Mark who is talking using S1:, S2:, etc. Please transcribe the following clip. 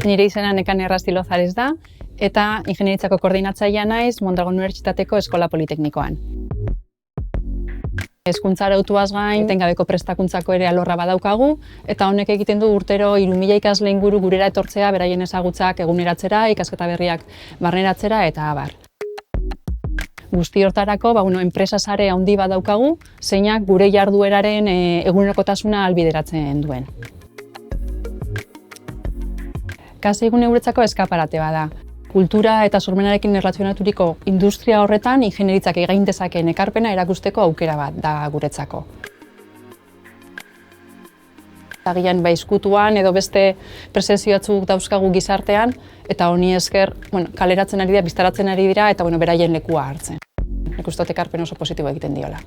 S1: Nire izena Nekane Errastilozarez da, eta ingenieritzako koordinatzailea naiz Mondragon Unibertsitateko Eskola Politeknikoan. Hezkuntza arautuaz gain, etengabeko prestakuntzako ere alorra badaukagu, eta honek egiten du urtero 3.000 ikasle inguru gurera etortzea, beraien ezagutzak eguneratzera, ikasketa berriak barneratzera eta abar. Guzti hortarako, enpresa sare handi bat daukagu, zeinak gure jardueraren egunerokotasuna ahalbideratzen duen. Kaseigune guretzako eskaparate bat da. Kultura eta sormenarekin erlazionaturiko industria horretan ingenieritzak egin dezakeen ekarpena erakusteko aukera bat da guretzako. Agian ezkutuan edo beste presenzio batzuk dauzkagu gizartean, eta honi esker kaleratzen ari dira, biztaratzen ari dira, eta beraien lekua hartzen. Nik uste dut ekarpen oso positibo egiten diola.